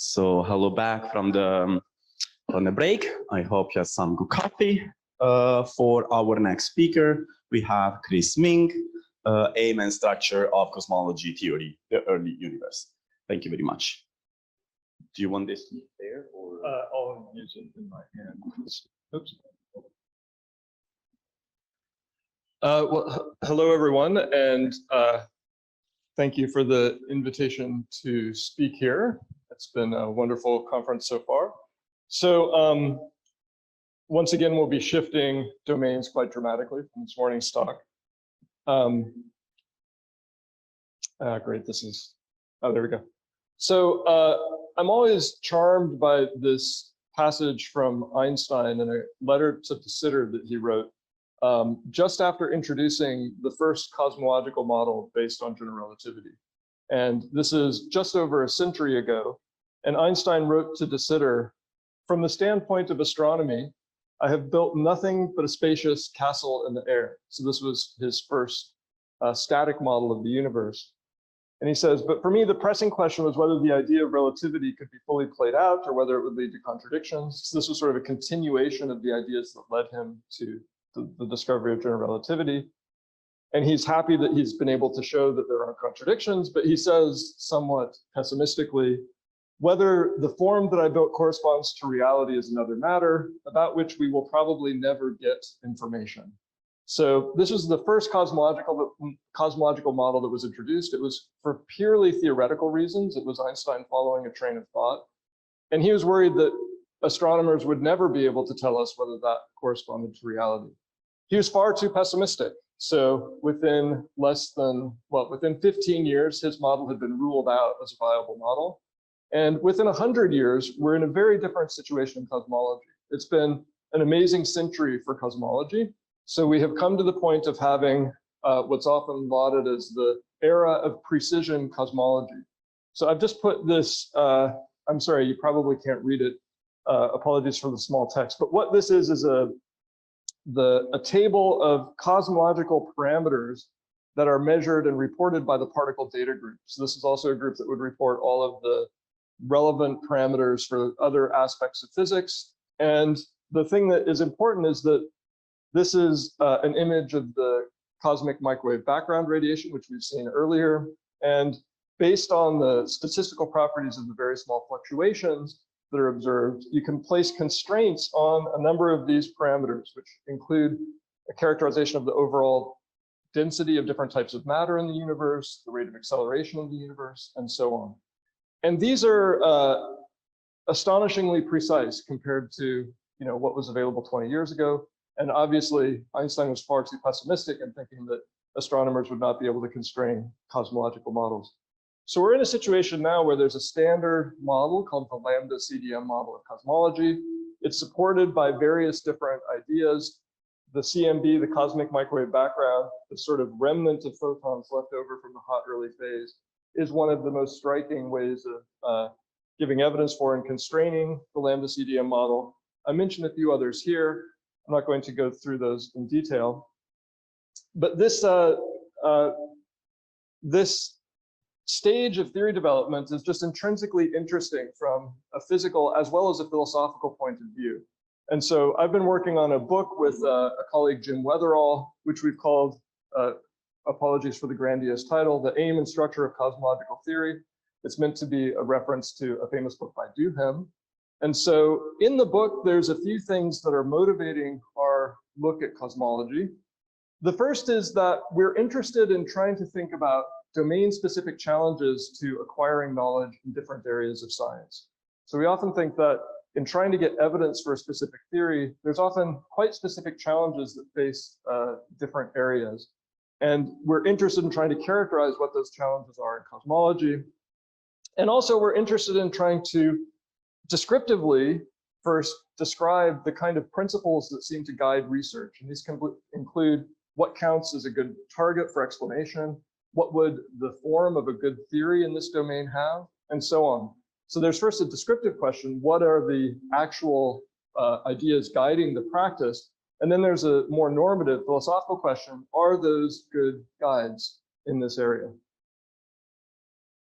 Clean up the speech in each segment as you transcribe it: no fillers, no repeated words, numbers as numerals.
So hello back from the break. I hope you have some good coffee. For our next speaker, we have Chris Smeenk, Aim and Structure of Cosmology Theory, the Early Universe. Thank you very much. Do you want this to be there? Or? I'll use it in my hand. Oops. Well, hello, everyone, and thank you for the invitation to speak here. It's been a wonderful conference so far. So once again, we'll be shifting domains quite dramatically from this morning's talk. Great, this is, oh, there we go. So I'm always charmed by this passage from Einstein in a letter to De Sitter that he wrote just after introducing the first cosmological model based on general relativity. And this is just over a century ago. And Einstein wrote to De Sitter, "From the standpoint of astronomy, I have built nothing but a spacious castle in the air." So this was his first static model of the universe. And he says, "But for me, the pressing question was whether the idea of relativity could be fully played out or whether it would lead to contradictions." So this was sort of a continuation of the ideas that led him to the discovery of general relativity. And he's happy that he's been able to show that there are contradictions, but he says somewhat pessimistically, "Whether the form that I built corresponds to reality is another matter, about which we will probably never get information." So this was the first cosmological model that was introduced. It was for purely theoretical reasons. It was Einstein following a train of thought. And he was worried that astronomers would never be able to tell us whether that corresponded to reality. He was far too pessimistic. So within within 15 years, his model had been ruled out as a viable model. And within 100 years, we're in a very different situation in cosmology. It's been an amazing century for cosmology. So we have come to the point of having what's often lauded as the era of precision cosmology. So I've just put this, I'm sorry, you probably can't read it. Apologies for the small text, but what this is a table of cosmological parameters that are measured and reported by the particle data group. So this is also a group that would report all of the relevant parameters for other aspects of physics. And the thing that is important is that this is an image of the cosmic microwave background radiation, which we've seen earlier. And based on the statistical properties of the very small fluctuations that are observed, you can place constraints on a number of these parameters, which include a characterization of the overall density of different types of matter in the universe, the rate of acceleration in the universe, and so on. And these are astonishingly precise compared to what was available 20 years ago. And obviously, Einstein was far too pessimistic in thinking that astronomers would not be able to constrain cosmological models. So we're in a situation now where there's a standard model called the Lambda CDM model of cosmology. It's supported by various different ideas. The CMB, the cosmic microwave background, the sort of remnant of photons left over from the hot early phase, is one of the most striking ways of giving evidence for and constraining the Lambda CDM model. I mentioned a few others here. I'm not going to go through those in detail. But this stage of theory development is just intrinsically interesting from a physical as well as a philosophical point of view. And so I've been working on a book with a colleague, Jim Weatherall, which we've called, apologies for the grandiose title, The Aim and Structure of Cosmological Theory. It's meant to be a reference to a famous book by Duhem. And so in the book, there's a few things that are motivating our look at cosmology. The first is that we're interested in trying to think about domain-specific challenges to acquiring knowledge in different areas of science. So we often think that in trying to get evidence for a specific theory, there's often quite specific challenges that face different areas. And we're interested in trying to characterize what those challenges are in cosmology. And also we're interested in trying to descriptively first describe the kind of principles that seem to guide research. And these can include what counts as a good target for explanation, what would the form of a good theory in this domain have, and so on. So there's first a descriptive question, what are the actual ideas guiding the practice? And then there's a more normative philosophical question, are those good guides in this area?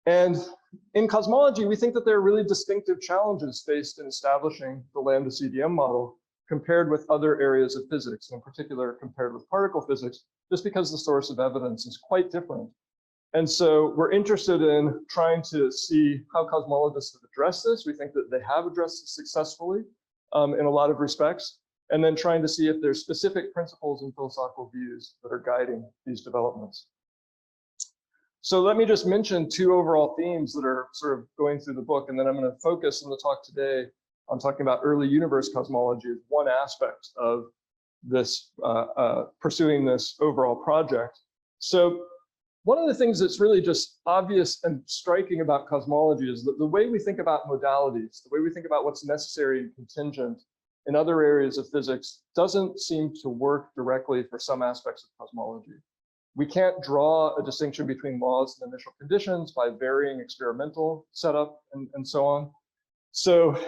And in cosmology, we think that there are really distinctive challenges faced in establishing the Lambda CDM model compared with other areas of physics, in particular compared with particle physics, just because the source of evidence is quite different. And so we're interested in trying to see how cosmologists have addressed this. We think that they have addressed it successfully in a lot of respects, and then trying to see if there's specific principles and philosophical views that are guiding these developments. So let me just mention two overall themes that are sort of going through the book, and then I'm going to focus in the talk today on talking about early universe cosmology as one aspect of this, pursuing this overall project. So one of the things that's really just obvious and striking about cosmology is that the way we think about modalities, the way we think about what's necessary and contingent in other areas of physics doesn't seem to work directly for some aspects of cosmology. We can't draw a distinction between laws and initial conditions by varying experimental setup and so on. So,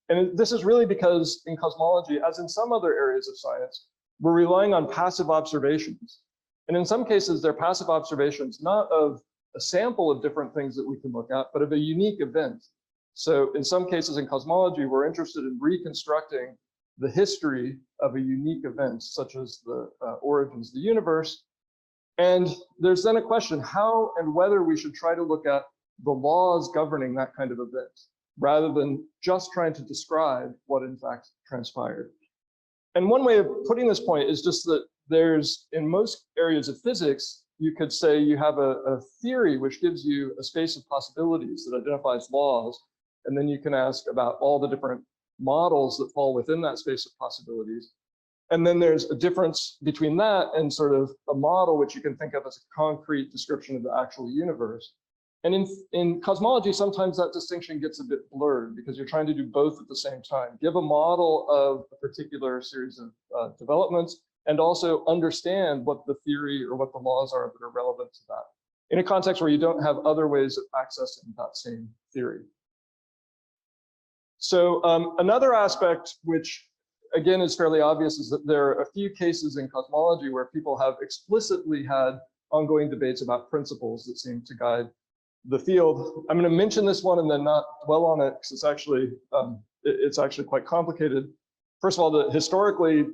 and this is really because in cosmology, as in some other areas of science, we're relying on passive observations. And in some cases, they're passive observations, not of a sample of different things that we can look at, but of a unique event. So in some cases in cosmology, we're interested in reconstructing the history of a unique event, such as the origins of the universe. And there's then a question how and whether we should try to look at the laws governing that kind of event, rather than just trying to describe what in fact transpired. And one way of putting this point is just that there's, in most areas of physics, you could say you have a theory which gives you a space of possibilities that identifies laws, and then you can ask about all the different models that fall within that space of possibilities. And then there's a difference between that and sort of a model which you can think of as a concrete description of the actual universe. And in cosmology, sometimes that distinction gets a bit blurred because you're trying to do both at the same time. Give a model of a particular series of developments and also understand what the theory or what the laws are that are relevant to that in a context where you don't have other ways of accessing that same theory. So another aspect which again is fairly obvious is that there are a few cases in cosmology where people have explicitly had ongoing debates about principles that seem to guide the field. I'm going to mention this one and then not dwell on it because it's actually quite complicated. First of all, historically,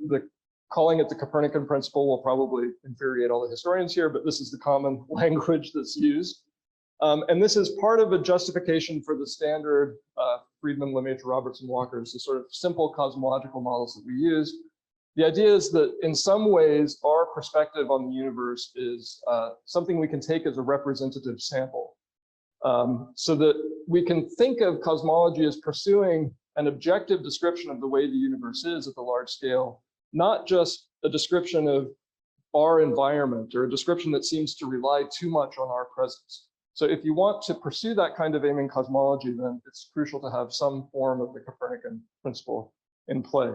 calling it the Copernican Principle will probably infuriate all the historians here, but this is the common language that's used. And this is part of a justification for the standard Friedman, Lemaitre, Robertson, Walker's, the sort of simple cosmological models that we use. The idea is that in some ways, our perspective on the universe is something we can take as a representative sample. So that we can think of cosmology as pursuing an objective description of the way the universe is at the large scale, not just a description of our environment or a description that seems to rely too much on our presence. So if you want to pursue that kind of aim in cosmology, then it's crucial to have some form of the Copernican principle in play.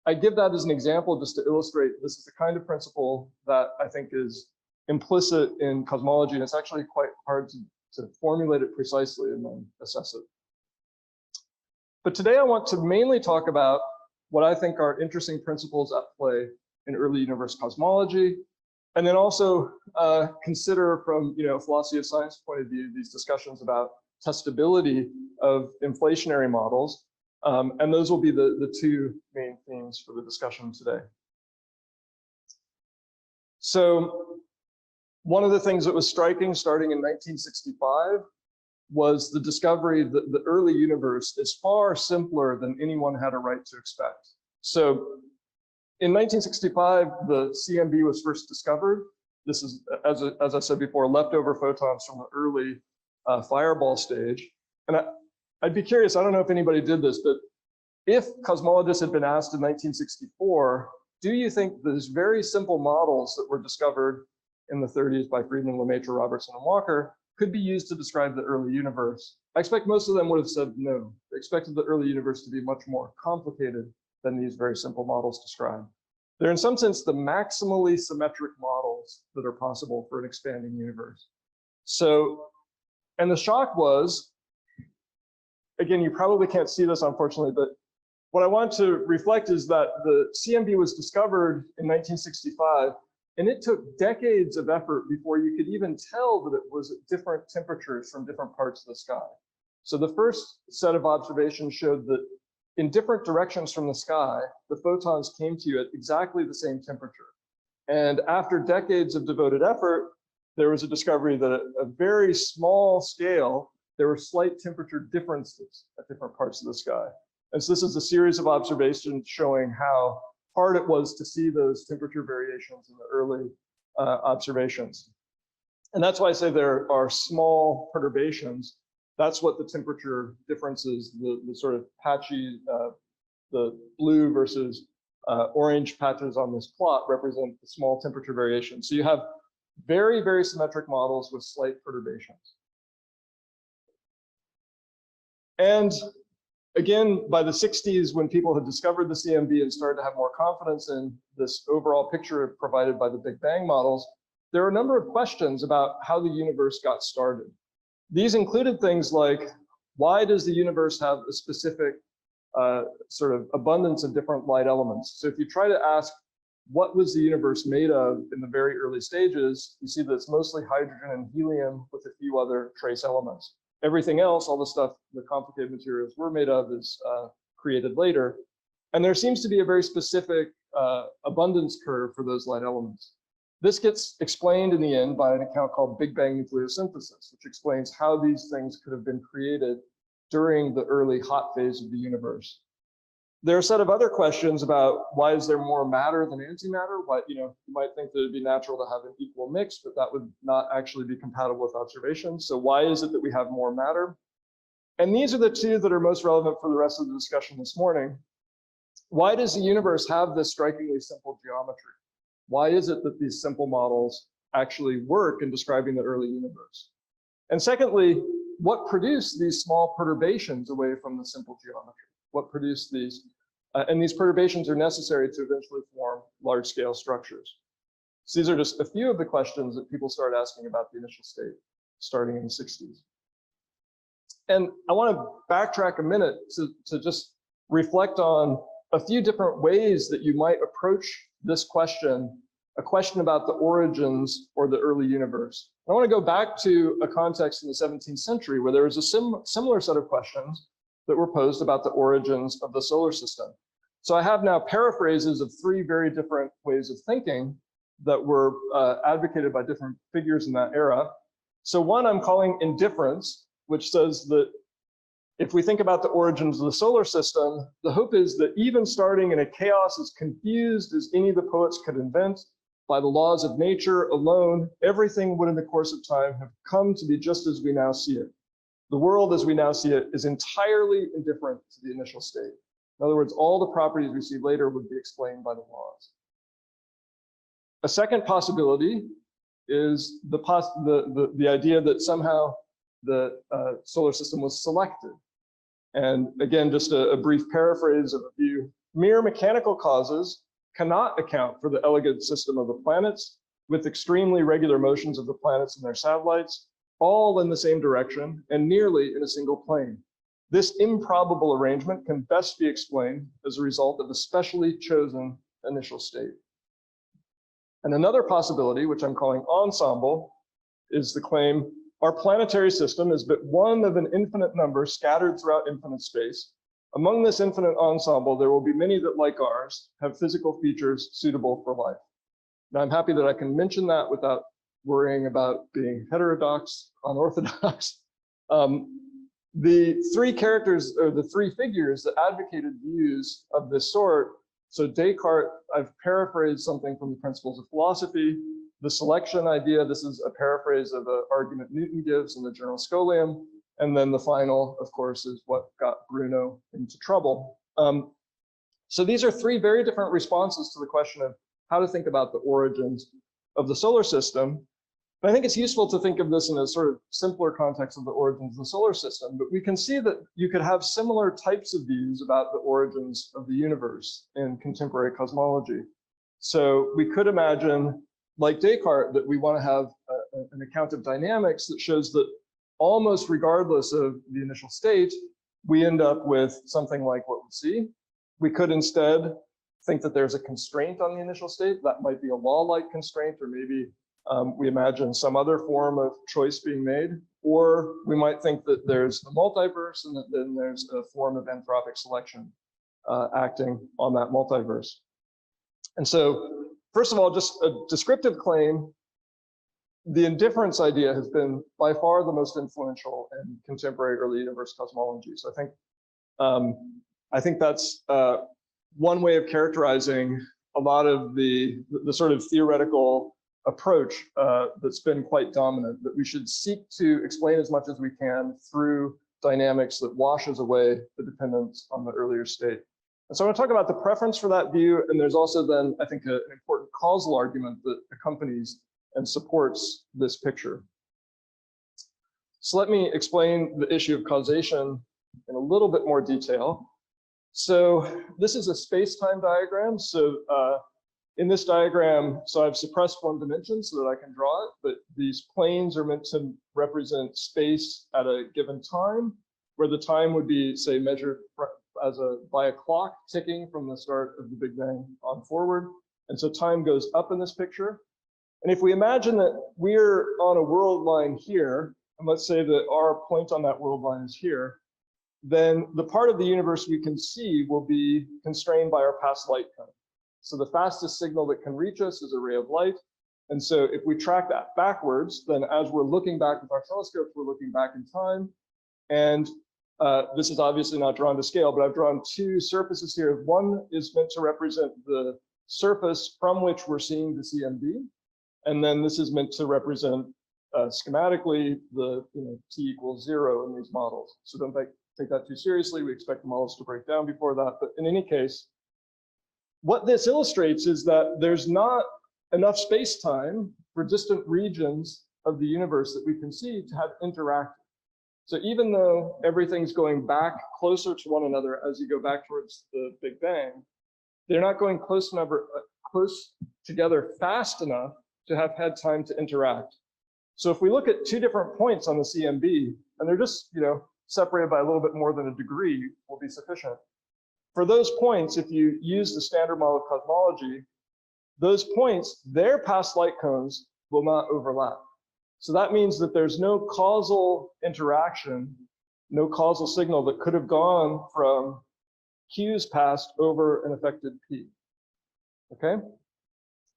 I give that as an example just to illustrate this is the kind of principle that I think is implicit in cosmology, and it's actually quite hard to formulate it precisely and then assess it. But today I want to mainly talk about what I think are interesting principles at play in early universe cosmology, and then also consider from a philosophy of science point of view these discussions about testability of inflationary models, and those will be the two main themes for the discussion today. So one of the things that was striking starting in 1965 was the discovery that the early universe is far simpler than anyone had a right to expect. So in 1965, the CMB was first discovered. This is, as I said before, leftover photons from the early fireball stage. And I'd be curious, I don't know if anybody did this, but if cosmologists had been asked in 1964, do you think these very simple models that were discovered in the 30s by Friedman, Lemaitre, Robertson, and Walker could be used to describe the early universe? I expect most of them would have said no. They expected the early universe to be much more complicated than these very simple models describe. They're in some sense the maximally symmetric models that are possible for an expanding universe. So, and the shock was, again, you probably can't see this unfortunately, but what I want to reflect is that the CMB was discovered in 1965, And it took decades of effort before you could even tell that it was at different temperatures from different parts of the sky. So the first set of observations showed that in different directions from the sky, the photons came to you at exactly the same temperature. And after decades of devoted effort, there was a discovery that at a very small scale, there were slight temperature differences at different parts of the sky. And so this is a series of observations showing how hard it was to see those temperature variations in the early observations. And that's why I say there are small perturbations. That's what the temperature differences, the sort of patchy, the blue versus orange patches on this plot represent the small temperature variation. So you have very, very symmetric models with slight perturbations. And again, by the 60s, when people had discovered the CMB and started to have more confidence in this overall picture provided by the Big Bang models, there are a number of questions about how the universe got started. These included things like, why does the universe have a specific sort of abundance of different light elements? So if you try to ask, what was the universe made of in the very early stages, you see that it's mostly hydrogen and helium with a few other trace elements. Everything else, all the stuff, the complicated materials we're made of, is created later. And there seems to be a very specific abundance curve for those light elements. This gets explained in the end by an account called Big Bang nucleosynthesis, which explains how these things could have been created during the early hot phase of the universe. There are a set of other questions about why is there more matter than antimatter? Why, you might think that it'd be natural to have an equal mix, but that would not actually be compatible with observations. So why is it that we have more matter? And these are the two that are most relevant for the rest of the discussion this morning. Why does the universe have this strikingly simple geometry? Why is it that these simple models actually work in describing the early universe? And secondly, what produced these small perturbations away from the simple geometry? What produced these? And these perturbations are necessary to eventually form large-scale structures. So these are just a few of the questions that people started asking about the initial state, starting in the 60s. And I want to backtrack a minute to just reflect on a few different ways that you might approach this question, a question about the origins or the early universe. I want to go back to a context in the 17th century where there was a similar set of questions that were posed about the origins of the solar system. So I have now paraphrases of three very different ways of thinking that were advocated by different figures in that era. So one I'm calling indifference, which says that if we think about the origins of the solar system, the hope is that even starting in a chaos as confused as any of the poets could invent, by the laws of nature alone, everything would in the course of time have come to be just as we now see it. The world as we now see it is entirely indifferent to the initial state. In other words, all the properties we see later would be explained by the laws. A second possibility is the idea that somehow the solar system was selected. And again, just a brief paraphrase of a few. Mere mechanical causes cannot account for the elegant system of the planets, with extremely regular motions of the planets and their satellites, all in the same direction and nearly in a single plane. This improbable arrangement can best be explained as a result of a specially chosen initial state. And another possibility, which I'm calling ensemble, is the claim our planetary system is but one of an infinite number scattered throughout infinite space. Among this infinite ensemble, there will be many that, like ours, have physical features suitable for life. Now, I'm happy that I can mention that without worrying about being heterodox, unorthodox. The three characters, or the three figures that advocated views of this sort, so Descartes, I've paraphrased something from the Principles of Philosophy. The selection idea, this is a paraphrase of an argument Newton gives in the Journal Scholium. And then the final, of course, is what got Bruno into trouble. So these are three very different responses to the question of how to think about the origins of the solar system. And I think it's useful to think of this in a sort of simpler context of the origins of the solar system, but we can see that you could have similar types of views about the origins of the universe in contemporary cosmology. So we could imagine, like Descartes, that we want to have an account of dynamics that shows that almost regardless of the initial state, we end up with something like what we see. We could instead think that there's a constraint on the initial state. That might be a law-like constraint, or maybe we imagine some other form of choice being made. Or we might think that there's a multiverse and that then there's a form of anthropic selection acting on that multiverse. And so, first of all, just a descriptive claim, the indifference idea has been by far the most influential in contemporary early universe cosmology. So I think that's one way of characterizing a lot of the sort of theoretical approach that's been quite dominant, that we should seek to explain as much as we can through dynamics that washes away the dependence on the earlier state. And so I want to talk about the preference for that view, and there's also then, I think, an important causal argument that accompanies and supports this picture. So let me explain the issue of causation in a little bit more detail. So this is a space-time diagram. So in this diagram, so I've suppressed one dimension so that I can draw it, but these planes are meant to represent space at a given time, where the time would be, say, measured by a clock ticking from the start of the Big Bang on forward. And so time goes up in this picture. And if we imagine that we're on a world line here, and let's say that our point on that world line is here, then the part of the universe we can see will be constrained by our past light cone. So the fastest signal that can reach us is a ray of light. And so if we track that backwards, then as we're looking back with our telescopes, we're looking back in time. And this is obviously not drawn to scale, but I've drawn two surfaces here. One is meant to represent the surface from which we're seeing the CMB. And then this is meant to represent schematically the t = 0 in these models. So don't take that too seriously. We expect the models to break down before that. But in any case, what this illustrates is that there's not enough space-time for distant regions of the universe that we can see to have interacted. So even though everything's going back closer to one another as you go back towards the Big Bang, they're not going close together fast enough to have had time to interact. So if we look at two different points on the CMB, and they're just separated by a little bit more than a degree, will be sufficient. For those points, if you use the standard model of cosmology, those points, their past light cones will not overlap. So that means that there's no causal interaction, no causal signal that could have gone from Q's past over an affected P. Okay?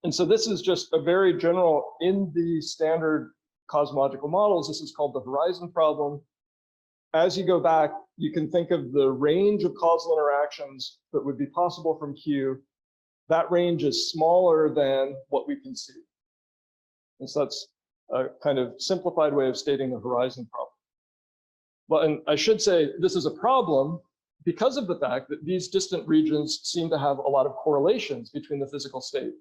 And so this is just a very general, in the standard cosmological models, this is called the horizon problem. As you go back, you can think of the range of causal interactions that would be possible from Q. That range is smaller than what we can see. And so that's a kind of simplified way of stating the horizon problem. Well, and I should say this is a problem because of the fact that these distant regions seem to have a lot of correlations between the physical state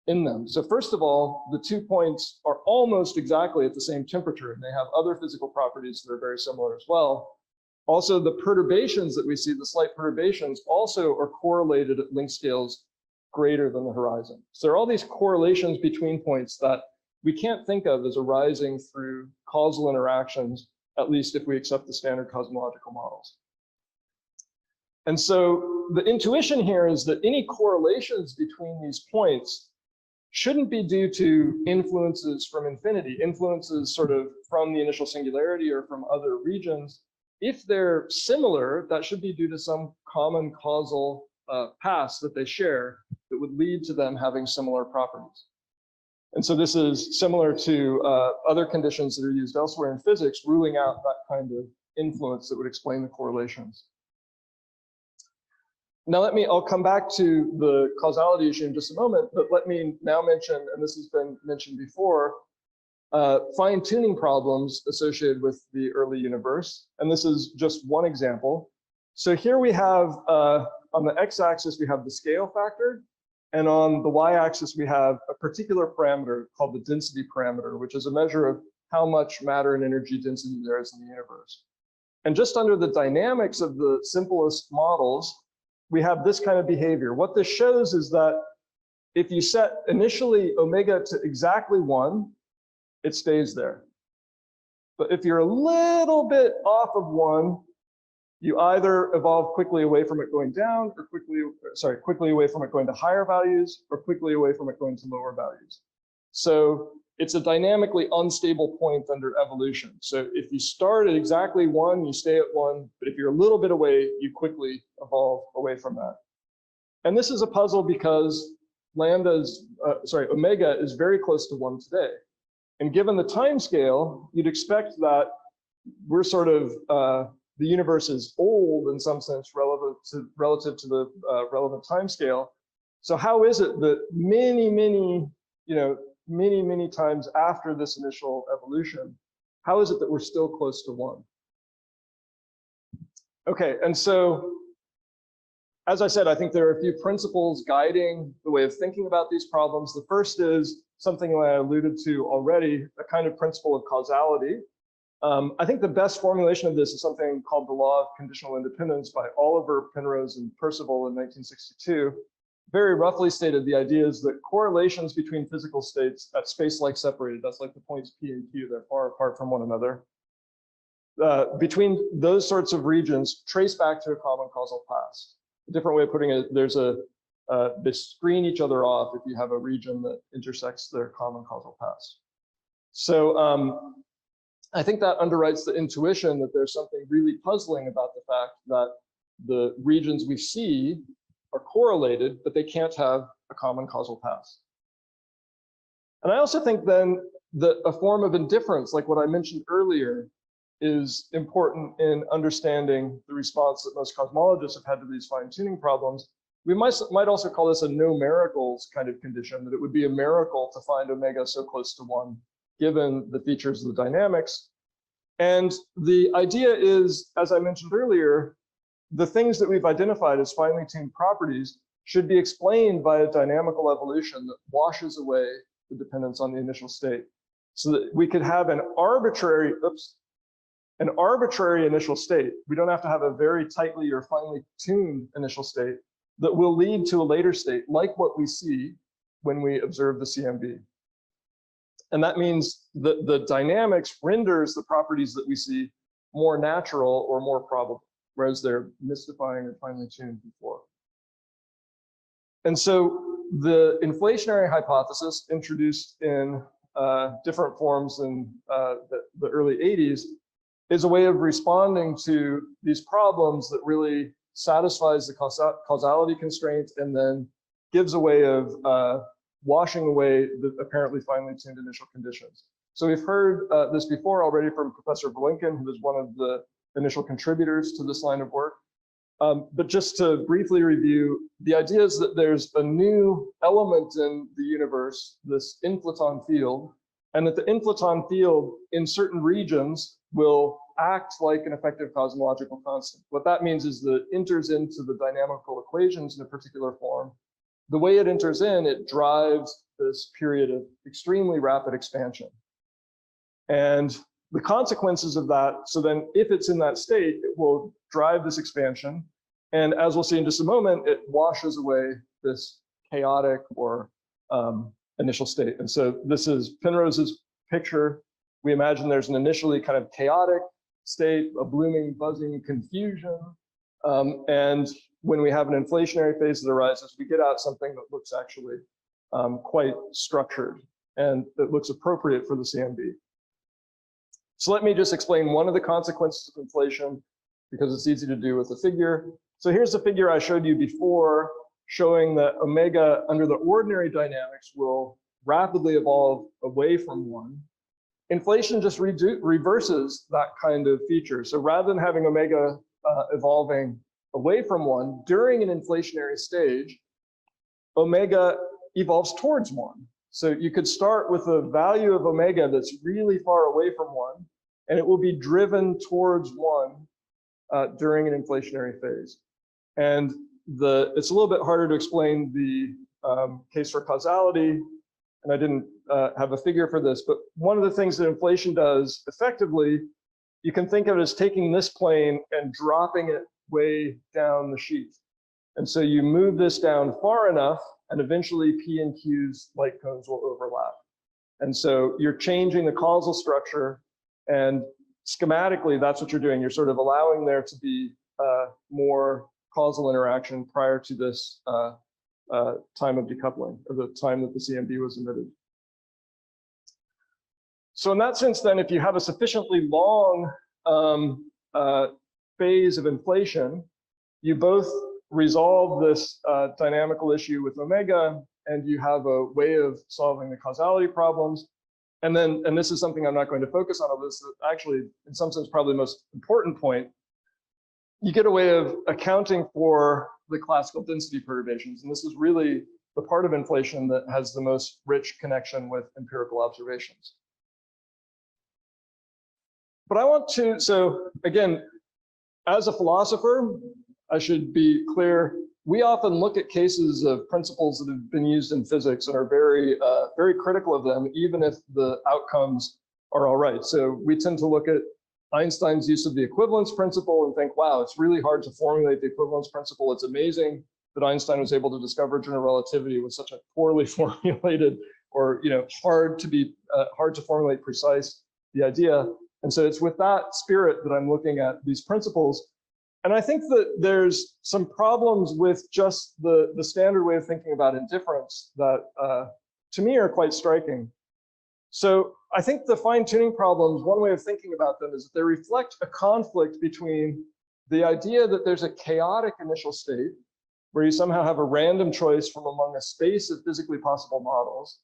in them. So first of all, the 2 points are almost exactly at the same temperature, and they have other physical properties that are very similar as well. Also, the perturbations that we see, the slight perturbations, also are correlated at length scales greater than the horizon. So there are all these correlations between points that we can't think of as arising through causal interactions, at least if we accept the standard cosmological models. And so the intuition here is that any correlations between these points shouldn't be due to influences from infinity, influences sort of from the initial singularity or from other regions. If they're similar, that should be due to some common causal past that they share that would lead to them having similar properties. And so this is similar to other conditions that are used elsewhere in physics, ruling out that kind of influence that would explain the correlations. Now I'll come back to the causality issue in just a moment, but let me now mention, and this has been mentioned before, fine-tuning problems associated with the early universe. And this is just one example. So here we have, on the x-axis, we have the scale factor. And on the y-axis, we have a particular parameter called the density parameter, which is a measure of how much matter and energy density there is in the universe. And just under the dynamics of the simplest models, we have this kind of behavior. What this shows is that if you set initially omega to exactly 1, it stays there. But if you're a little bit off of 1, You either evolve quickly away from it going down, or quickly away from it going to higher values, or quickly away from it going to lower values. So it's a dynamically unstable point under evolution. So if you start at exactly 1, you stay at 1, but if you're a little bit away, you quickly evolve away from that. And this is a puzzle because omega is very close to 1 today. And given the time scale, you'd expect that we're sort of, the universe is old in some sense relative to the relevant time scale. So how is it that many times after this initial evolution, how is it that we're still close to 1? Okay, and so, as I said, I think there are a few principles guiding the way of thinking about these problems. The first is something that I alluded to already, a kind of principle of causality. I think the best formulation of this is something called the law of conditional independence by Oliver, Penrose, and Percival in 1962. Very roughly stated, the idea is that correlations between physical states at space-like separated, that's like the points P and Q, they're far apart from one another. Between those sorts of regions, trace back to a common causal past. A different way of putting it, they screen each other off if you have a region that intersects their common causal past. So I think that underwrites the intuition that there's something really puzzling about the fact that the regions we see are correlated, but they can't have a common causal past. And I also think then that a form of indifference, like what I mentioned earlier, is important in understanding the response that most cosmologists have had to these fine-tuning problems. We might also call this a no miracles kind of condition, that it would be a miracle to find omega so close to 1, given the features of the dynamics. And the idea is, as I mentioned earlier, the things that we've identified as finely tuned properties should be explained by a dynamical evolution that washes away the dependence on the initial state, so that we could have an arbitrary initial state. We don't have to have a very tightly or finely tuned initial state that will lead to a later state, like what we see when we observe the CMB. And that means that the dynamics renders the properties that we see more natural or more probable, whereas they're mystifying or finely tuned before. And so the inflationary hypothesis, introduced in different forms in the early 80s, is a way of responding to these problems that really satisfies the causality constraint and then gives a way of washing away the apparently finely tuned initial conditions. So we've heard this before already from Professor Blinken, who was one of the initial contributors to this line of work. But just to briefly review, the idea is that there's a new element in the universe, this inflaton field, and that the inflaton field in certain regions will act like an effective cosmological constant. What that means is that it enters into the dynamical equations in a particular form. The way it enters in, it drives this period of extremely rapid expansion. And the consequences of that, so then if it's in that state, it will drive this expansion. And as we'll see in just a moment, it washes away this chaotic or initial state. And so this is Penrose's picture. We imagine there's an initially kind of chaotic state, a blooming, buzzing confusion. And when we have an inflationary phase that arises, we get out something that looks actually quite structured and that looks appropriate for the CMB. So let me just explain one of the consequences of inflation, because it's easy to do with a figure. So here's the figure I showed you before, showing that omega under the ordinary dynamics will rapidly evolve away from 1. Inflation just reverses that kind of feature. So rather than having omega evolving away from 1 during an inflationary stage, omega evolves towards 1. So you could start with a value of omega that's really far away from 1, and it will be driven towards 1 during an inflationary phase. And it's a little bit harder to explain the case for causality, and I didn't have a figure for this, but one of the things that inflation does effectively, you can think of it as taking this plane and dropping it way down the sheet. And so you move this down far enough, and eventually P and Q's light cones will overlap. And so you're changing the causal structure, and schematically, that's what you're doing. You're sort of allowing there to be more causal interaction prior to this time of decoupling, or the time that the CMB was emitted. So in that sense, then, if you have a sufficiently long phase of inflation, you both resolve this dynamical issue with omega, and you have a way of solving the causality problems. And then, and this is something I'm not going to focus on, although this is actually, in some sense, probably the most important point, you get a way of accounting for the classical density perturbations. And this is really the part of inflation that has the most rich connection with empirical observations. But I want to, so again, as a philosopher, I should be clear, we often look at cases of principles that have been used in physics and are very, very critical of them, even if the outcomes are all right. So we tend to look at Einstein's use of the equivalence principle and think, wow, it's really hard to formulate the equivalence principle. It's amazing that Einstein was able to discover general relativity with such a poorly formulated, or hard to formulate precise the idea. And so it's with that spirit that I'm looking at these principles. And I think that there's some problems with just the standard way of thinking about indifference that, to me, are quite striking. So I think the fine-tuning problems, one way of thinking about them is that they reflect a conflict between the idea that there's a chaotic initial state, where you somehow have a random choice from among a space of physically possible models.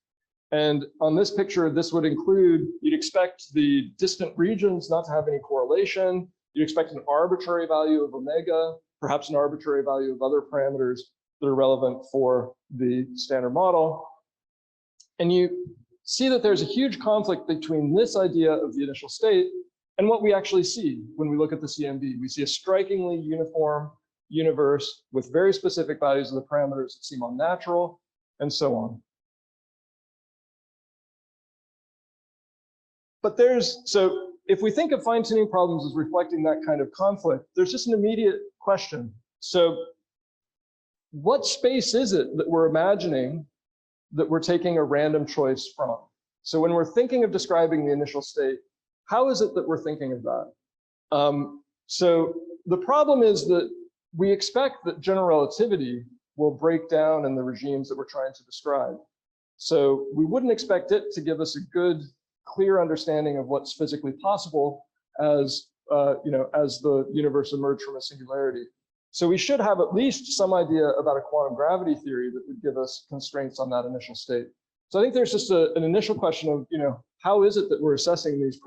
And on this picture, this would include, you'd expect the distant regions not to have any correlation. You'd expect an arbitrary value of omega, perhaps an arbitrary value of other parameters that are relevant for the standard model. And you see that there's a huge conflict between this idea of the initial state and what we actually see when we look at the CMB. We see a strikingly uniform universe with very specific values of the parameters that seem unnatural, and so on. But so if we think of fine-tuning problems as reflecting that kind of conflict, there's just an immediate question. So what space is it that we're imagining that we're taking a random choice from? So when we're thinking of describing the initial state, how is it that we're thinking of that? So the problem is that we expect that general relativity will break down in the regimes that we're trying to describe. So we wouldn't expect it to give us a good, clear understanding of what's physically possible as as the universe emerged from a singularity. So we should have at least some idea about a quantum gravity theory that would give us constraints on that initial state. So I think there's just an initial question of, how is it that we're assessing these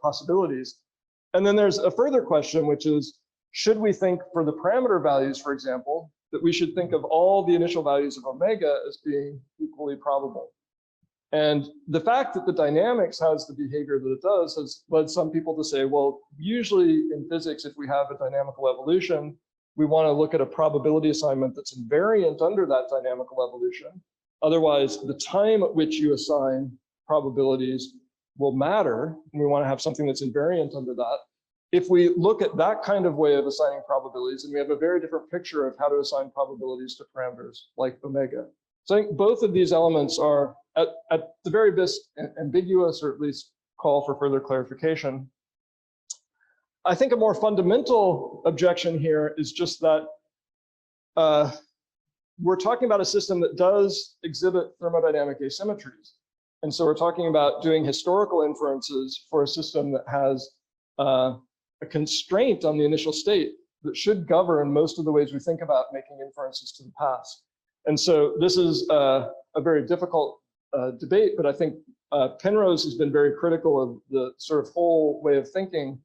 possibilities? And then there's a further question, which is, should we think for the parameter values, for example, that we should think of all the initial values of omega as being equally probable? And the fact that the dynamics has the behavior that it does has led some people to say, well, usually in physics, if we have a dynamical evolution, we want to look at a probability assignment that's invariant under that dynamical evolution. Otherwise, the time at which you assign probabilities will matter, and we want to have something that's invariant under that. If we look at that kind of way of assigning probabilities, then we have a very different picture of how to assign probabilities to parameters like omega. So I think both of these elements are, at the very best, ambiguous, or at least call for further clarification. I think a more fundamental objection here is just that we're talking about a system that does exhibit thermodynamic asymmetries. And so we're talking about doing historical inferences for a system that has a constraint on the initial state that should govern most of the ways we think about making inferences to the past. And so this is a very difficult debate, but I think Penrose has been very critical of the sort of whole way of thinking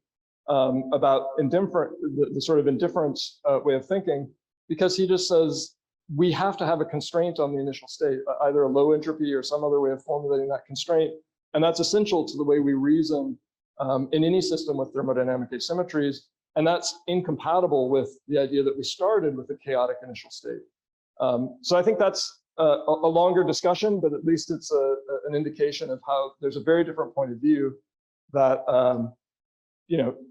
about the sort of indifference way of thinking, because he just says we have to have a constraint on the initial state, either a low entropy or some other way of formulating that constraint. And that's essential to the way we reason in any system with thermodynamic asymmetries. And that's incompatible with the idea that we started with a chaotic initial state. So I think that's a longer discussion, but at least it's an indication of how there's a very different point of view that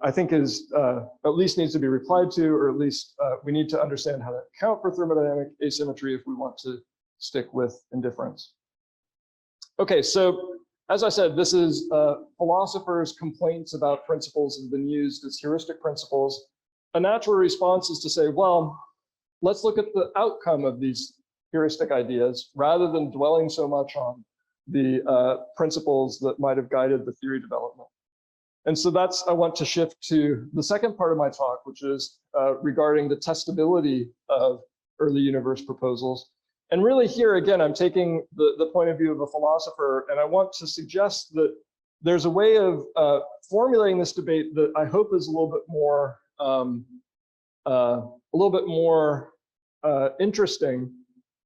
I think is at least needs to be replied to, or at least we need to understand how to account for thermodynamic asymmetry if we want to stick with indifference. Okay, so as I said, this is philosophers' complaints about principles that have been used as heuristic principles. a natural response is to say, well, let's look at the outcome of these heuristic ideas rather than dwelling so much on the principles that might have guided the theory development. And so I want to shift to the second part of my talk, which is regarding the testability of early universe proposals. And really here, again, I'm taking the point of view of a philosopher, and I want to suggest that there's a way of formulating this debate that I hope is a little bit more interesting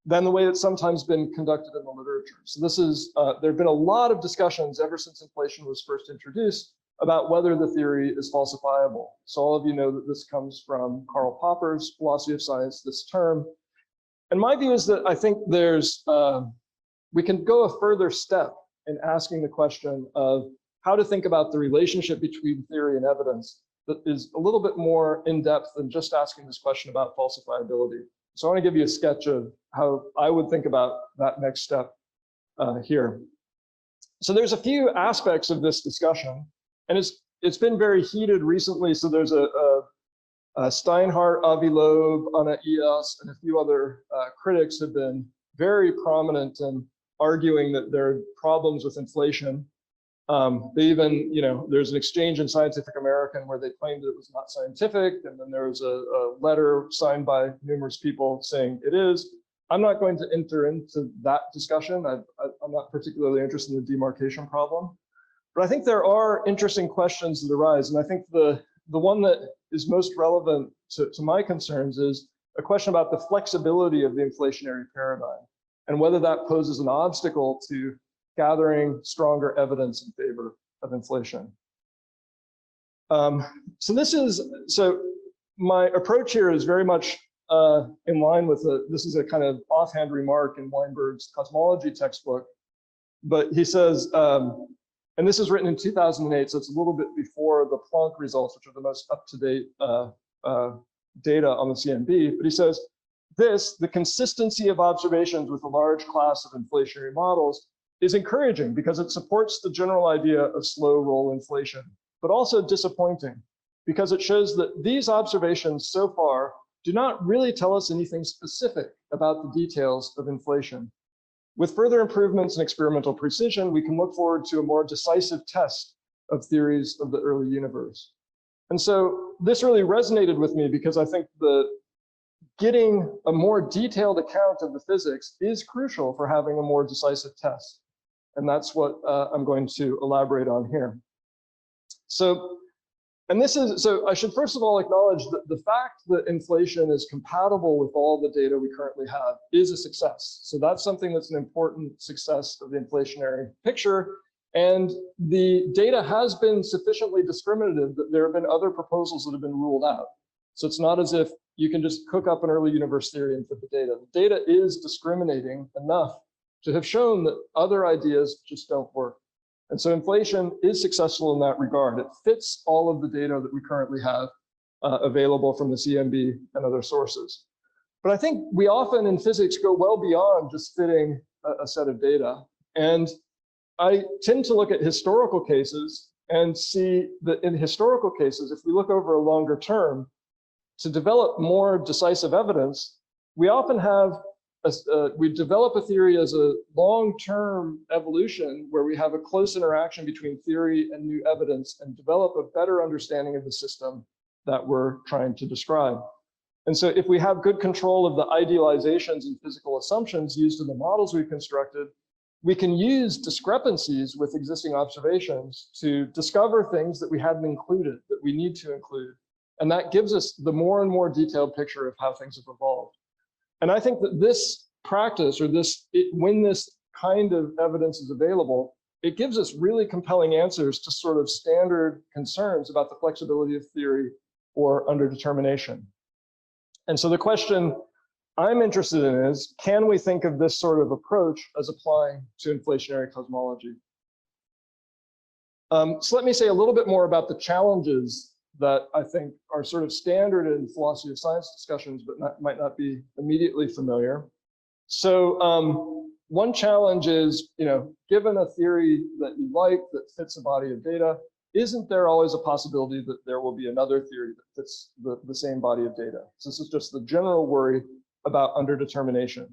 than the way it's sometimes been conducted in the literature. So this is, there have been a lot of discussions ever since inflation was first introduced about whether the theory is falsifiable. So all of you know that this comes from Karl Popper's philosophy of science, this term. And my view is that I think we can go a further step in asking the question of how to think about the relationship between theory and evidence that is a little bit more in-depth than just asking this question about falsifiability. So I want to give you a sketch of how I would think about that next step here. So there's a few aspects of this discussion, and it's been very heated recently. So there's a Steinhardt, Avi Loeb, Anna Ias, and a few other critics have been very prominent in arguing that there are problems with inflation. They even, there's an exchange in Scientific American where they claimed that it was not scientific, and then there was a letter signed by numerous people saying it is. I'm not going to enter into that discussion. I'm not particularly interested in the demarcation problem, but I think there are interesting questions that arise, and I think the one that is most relevant to my concerns is a question about the flexibility of the inflationary paradigm and whether that poses an obstacle to gathering stronger evidence in favor of inflation. So my approach here is very much in line with this is a kind of offhand remark in Weinberg's Cosmology textbook, but he says, and this is written in 2008, so it's a little bit before the Planck results, which are the most up-to-date data on the CMB, but he says, the consistency of observations with a large class of inflationary models is encouraging because it supports the general idea of slow roll inflation, but also disappointing because it shows that these observations so far do not really tell us anything specific about the details of inflation. With further improvements in experimental precision, we can look forward to a more decisive test of theories of the early universe. And so this really resonated with me because I think that getting a more detailed account of the physics is crucial for having a more decisive test. And that's what I'm going to elaborate on here. So I should first of all acknowledge that the fact that inflation is compatible with all the data we currently have is a success. So that's something that's an important success of the inflationary picture. And the data has been sufficiently discriminative that there have been other proposals that have been ruled out. So it's not as if you can just cook up an early universe theory and fit the data. The data is discriminating enough to have shown that other ideas just don't work. And so inflation is successful in that regard. It fits all of the data that we currently have available from the CMB and other sources. But I think we often in physics go well beyond just fitting a set of data. And I tend to look at historical cases and see that in historical cases, if we look over a longer term, to develop more decisive evidence, we often have we develop a theory as a long-term evolution where we have a close interaction between theory and new evidence and develop a better understanding of the system that we're trying to describe. And so if we have good control of the idealizations and physical assumptions used in the models we've constructed, we can use discrepancies with existing observations to discover things that we hadn't included, that we need to include. And that gives us the more and more detailed picture of how things have evolved. And I think that this practice, or when this kind of evidence is available, it gives us really compelling answers to sort of standard concerns about the flexibility of theory or underdetermination. And so the question I'm interested in is, can we think of this sort of approach as applying to inflationary cosmology? So let me say a little bit more about the challenges that I think are sort of standard in philosophy of science discussions, but might not be immediately familiar. So one challenge is, given a theory that you like that fits a body of data, isn't there always a possibility that there will be another theory that fits the same body of data? So this is just the general worry about underdetermination.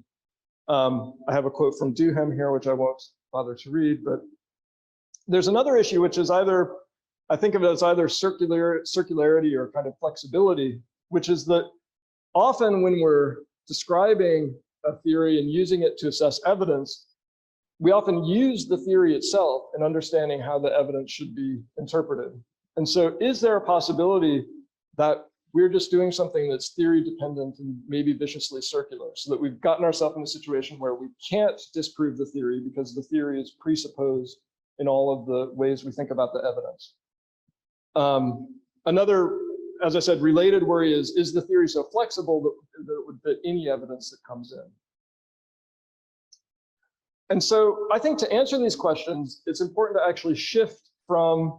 I have a quote from Duhem here, which I won't bother to read, but there's another issue, which is either, I think of it as either circularity or kind of flexibility, which is that often when we're describing a theory and using it to assess evidence, we often use the theory itself in understanding how the evidence should be interpreted. And so is there a possibility that we're just doing something that's theory dependent and maybe viciously circular, so that we've gotten ourselves in a situation where we can't disprove the theory because the theory is presupposed in all of the ways we think about the evidence? Another, as I said, related worry is the theory so flexible that it would fit any evidence that comes in? And so I think to answer these questions, it's important to actually shift from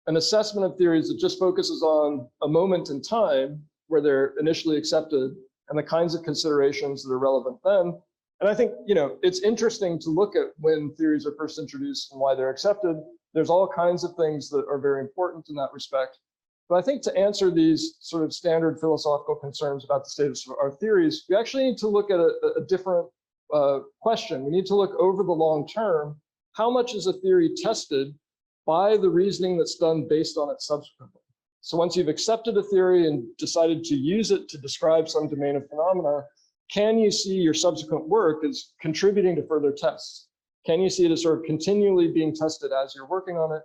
an assessment of theories that just focuses on a moment in time where they're initially accepted and the kinds of considerations that are relevant then. And I think, it's interesting to look at when theories are first introduced and why they're accepted. There's all kinds of things that are very important in that respect. But I think to answer these sort of standard philosophical concerns about the status of our theories, we actually need to look at a different question. We need to look over the long term. How much is a theory tested by the reasoning that's done based on it subsequently? So once you've accepted a theory and decided to use it to describe some domain of phenomena, can you see your subsequent work as contributing to further tests? Can you see it as sort of continually being tested as you're working on it,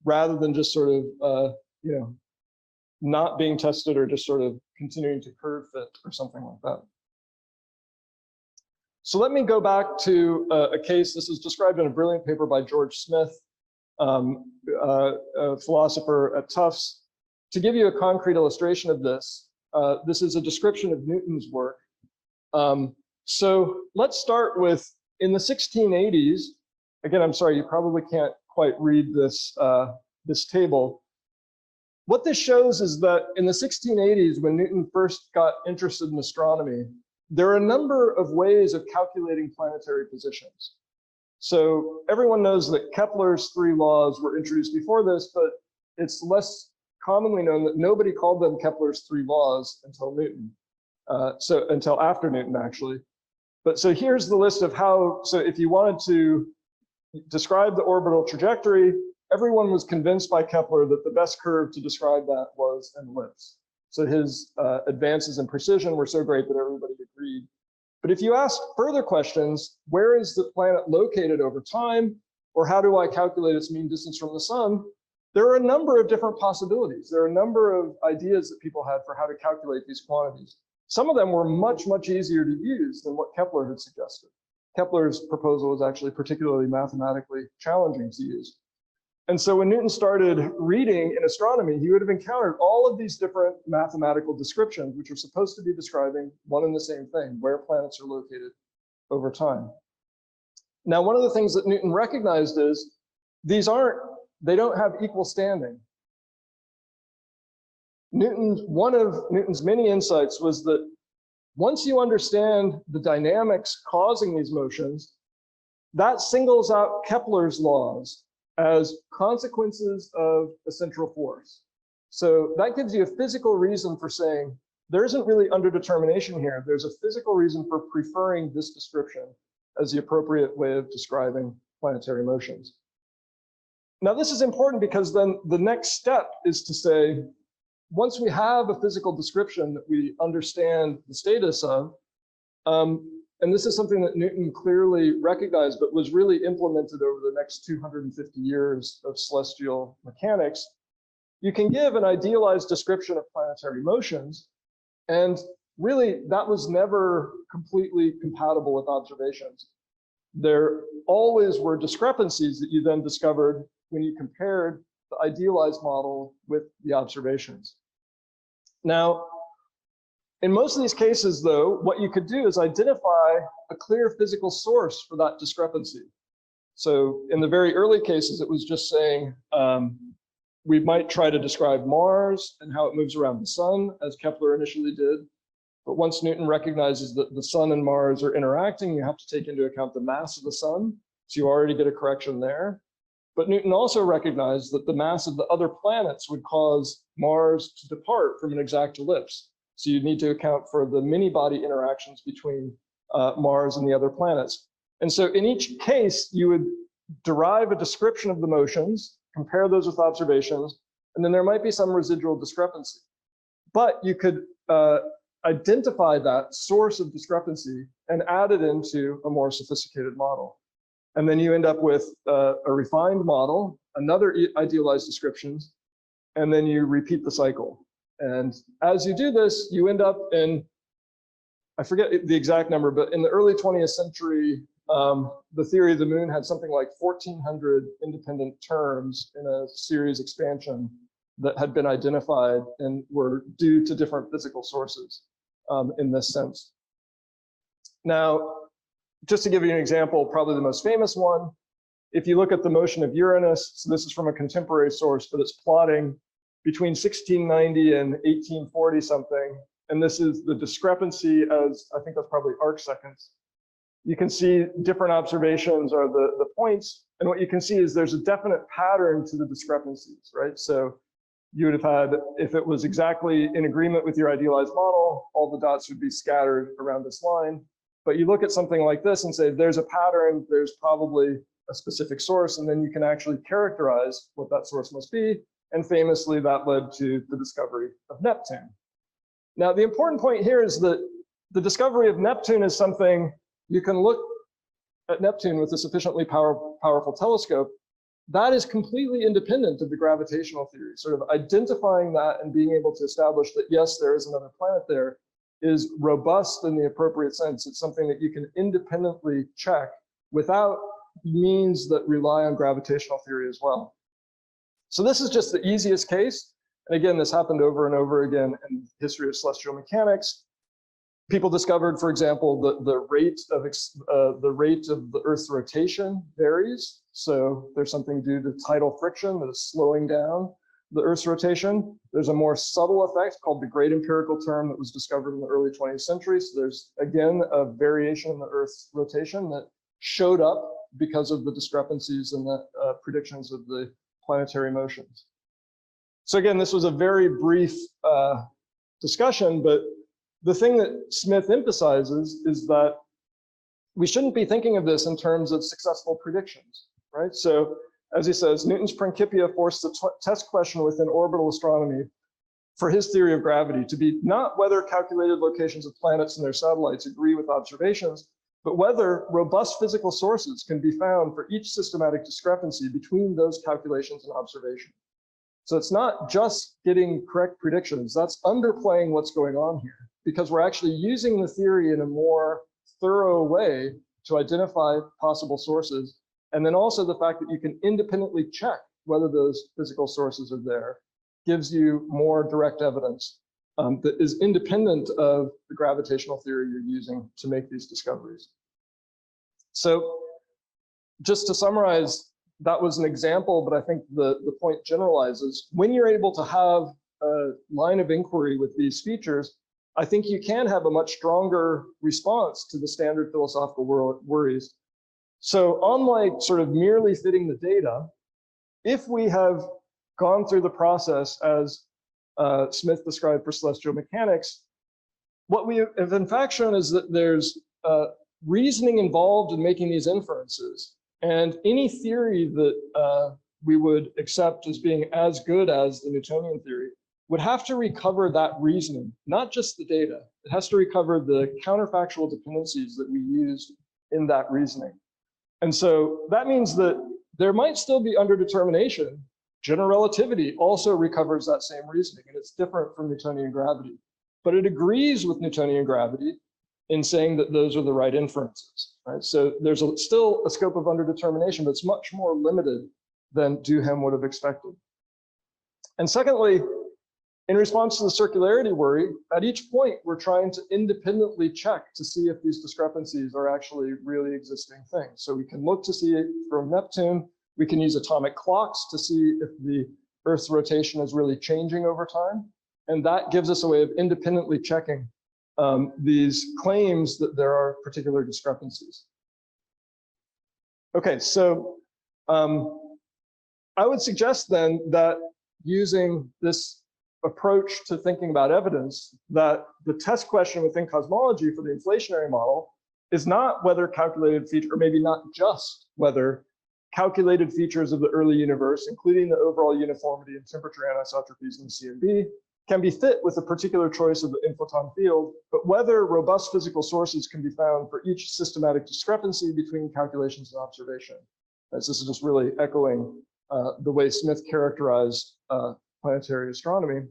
rather than just sort of, not being tested or just sort of continuing to curve fit or something like that? So let me go back to a case. This is described in a brilliant paper by George Smith, a philosopher at Tufts. To give you a concrete illustration of this, this is a description of Newton's work. So let's start with, in the 1680s, again, I'm sorry, you probably can't quite read this, this table. What this shows is that in the 1680s, when Newton first got interested in astronomy, there are a number of ways of calculating planetary positions. So everyone knows that Kepler's 3 laws were introduced before this, but it's less commonly known that nobody called them Kepler's 3 laws until Newton. So until after Newton, actually. But so here's the list of how, so if you wanted to describe the orbital trajectory, everyone was convinced by Kepler that the best curve to describe that was an ellipse. So his advances in precision were so great that everybody agreed. But if you ask further questions, where is the planet located over time? Or how do I calculate its mean distance from the sun? There are a number of different possibilities. There are a number of ideas that people had for how to calculate these quantities. Some of them were much, much easier to use than what Kepler had suggested. Kepler's proposal was actually particularly mathematically challenging to use. And so when Newton started reading in astronomy, he would have encountered all of these different mathematical descriptions, which are supposed to be describing one and the same thing, where planets are located over time. Now, one of the things that Newton recognized is they don't have equal standing. One of Newton's many insights was that once you understand the dynamics causing these motions, that singles out Kepler's laws as consequences of a central force. So that gives you a physical reason for saying there isn't really underdetermination here. There's a physical reason for preferring this description as the appropriate way of describing planetary motions. Now, this is important because then the next step is to say, once we have a physical description that we understand the status of, and this is something that Newton clearly recognized, but was really implemented over the next 250 years of celestial mechanics, you can give an idealized description of planetary motions. And really, that was never completely compatible with observations. There always were discrepancies that you then discovered when you compared the idealized model with the observations. Now, in most of these cases, though, what you could do is identify a clear physical source for that discrepancy. So in the very early cases, it was just saying we might try to describe Mars and how it moves around the sun, as Kepler initially did. But once Newton recognizes that the sun and Mars are interacting, you have to take into account the mass of the sun. So you already get a correction there. But Newton also recognized that the mass of the other planets would cause Mars to depart from an exact ellipse. So you need to account for the many-body interactions between Mars and the other planets. And so in each case, you would derive a description of the motions, compare those with observations, and then there might be some residual discrepancy. But you could identify that source of discrepancy and add it into a more sophisticated model. And then you end up with a refined model, another idealized descriptions, and then you repeat the cycle. And as you do this, you end up in, I forget the exact number, but in the early 20th century, the theory of the moon had something like 1,400 independent terms in a series expansion that had been identified and were due to different physical sources in this sense. Now, just to give you an example, probably the most famous one, if you look at the motion of Uranus, so this is from a contemporary source, but it's plotting between 1690 and 1840 something, and this is the discrepancy as, I think that's probably arc seconds. You can see different observations are the points, and what you can see is there's a definite pattern to the discrepancies, right? So you would have had, if it was exactly in agreement with your idealized model, all the dots would be scattered around this line. But you look at something like this and say, there's a pattern, there's probably a specific source, and then you can actually characterize what that source must be. And famously, that led to the discovery of Neptune. Now, the important point here is that the discovery of Neptune is something you can look at Neptune with a sufficiently powerful telescope. That is completely independent of the gravitational theory. Sort of identifying that and being able to establish that, yes, there is another planet there is robust in the appropriate sense. It's something that you can independently check without means that rely on gravitational theory as well. So this is just the easiest case. And again, this happened over and over again in the history of celestial mechanics. People discovered, for example, the rate of the Earth's rotation varies. So there's something due to tidal friction that is slowing down the Earth's rotation. There's a more subtle effect called the great empirical term that was discovered in the early 20th century. So there's, again, a variation in the Earth's rotation that showed up because of the discrepancies in the predictions of the planetary motions. So again, this was a very brief discussion, but the thing that Smith emphasizes is that we shouldn't be thinking of this in terms of successful predictions, right? So as he says, Newton's Principia forced the test question within orbital astronomy for his theory of gravity to be not whether calculated locations of planets and their satellites agree with observations, but whether robust physical sources can be found for each systematic discrepancy between those calculations and observation. So it's not just getting correct predictions, that's underplaying what's going on here, because we're actually using the theory in a more thorough way to identify possible sources. And then also the fact that you can independently check whether those physical sources are there gives you more direct evidence that is independent of the gravitational theory you're using to make these discoveries. So just to summarize, that was an example, but I think the point generalizes. When you're able to have a line of inquiry with these features, I think you can have a much stronger response to the standard philosophical worries. So unlike sort of merely fitting the data, if we have gone through the process as Smith described for celestial mechanics, what we have in fact shown is that there's reasoning involved in making these inferences. And any theory that we would accept as being as good as the Newtonian theory would have to recover that reasoning, not just the data. It has to recover the counterfactual dependencies that we used in that reasoning. And so that means that there might still be underdetermination. General relativity also recovers that same reasoning, and it's different from Newtonian gravity. But it agrees with Newtonian gravity in saying that those are the right inferences, right? So there's still a scope of underdetermination, but it's much more limited than Duhem would have expected. And secondly, in response to the circularity worry, at each point, we're trying to independently check to see if these discrepancies are actually really existing things. So we can look to see it from Neptune. We can use atomic clocks to see if the Earth's rotation is really changing over time. And that gives us a way of independently checking these claims that there are particular discrepancies. Okay, so I would suggest then that using this approach to thinking about evidence, that the test question within cosmology for the inflationary model is not whether calculated feature, or maybe not just whether calculated features of the early universe, including the overall uniformity and temperature anisotropies in the CMB, can be fit with a particular choice of the inflaton field, but whether robust physical sources can be found for each systematic discrepancy between calculations and observation. As this is just really echoing the way Smith characterized planetary astronomy.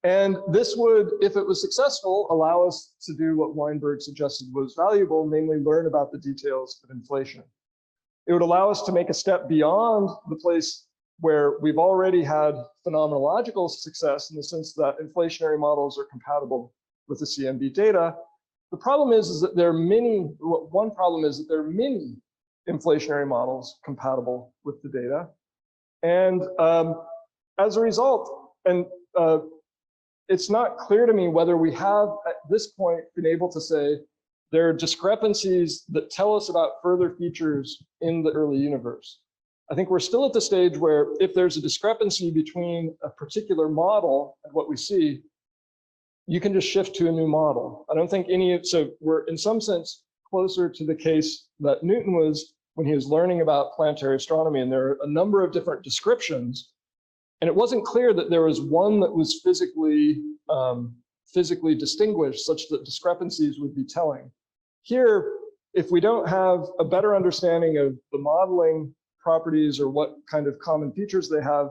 And this would, if it was successful, allow us to do what Weinberg suggested was valuable, namely learn about the details of inflation. It would allow us to make a step beyond the place where we've already had phenomenological success in the sense that inflationary models are compatible with the CMB data. The problem is that there are many, one problem is that there are many inflationary models compatible with the data. And as a result, and it's not clear to me whether we have at this point been able to say there are discrepancies that tell us about further features in the early universe. I think we're still at the stage where if there's a discrepancy between a particular model and what we see, you can just shift to a new model. I don't think so we're in some sense closer to the case that Newton was when he was learning about planetary astronomy, and there are a number of different descriptions. And it wasn't clear that there was one that was physically distinguished such that discrepancies would be telling. Here, if we don't have a better understanding of the modeling properties or what kind of common features they have,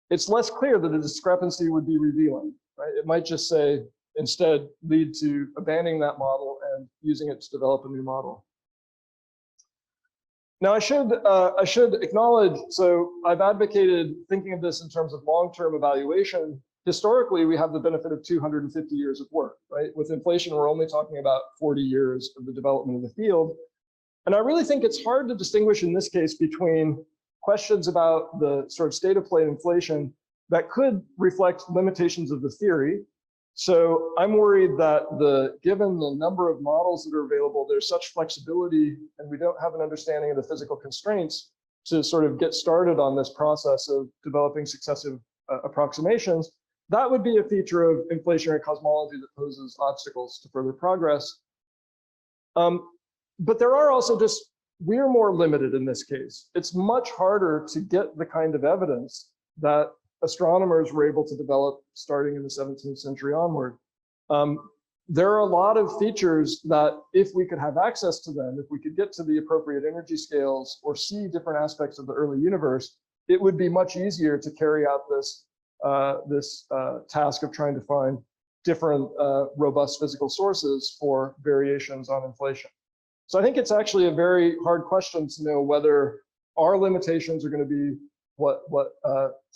it's less clear that a discrepancy would be revealing, right? It might just say, instead, lead to abandoning that model and using it to develop a new model. Now, I should acknowledge, so I've advocated thinking of this in terms of long-term evaluation. Historically, we have the benefit of 250 years of work, right? With inflation, we're only talking about 40 years of the development of the field. And I really think it's hard to distinguish in this case between questions about the sort of state of play inflation that could reflect limitations of the theory. So I'm worried that given the number of models that are available, there's such flexibility and we don't have an understanding of the physical constraints to sort of get started on this process of developing successive approximations. That would be a feature of inflationary cosmology that poses obstacles to further progress. But there are also we're more limited in this case. It's much harder to get the kind of evidence that astronomers were able to develop starting in the 17th century onward. There are a lot of features that if we could have access to them, if we could get to the appropriate energy scales or see different aspects of the early universe, it would be much easier to carry out this task of trying to find different robust physical sources for variations on inflation. So I think it's actually a very hard question to know whether our limitations are going to be what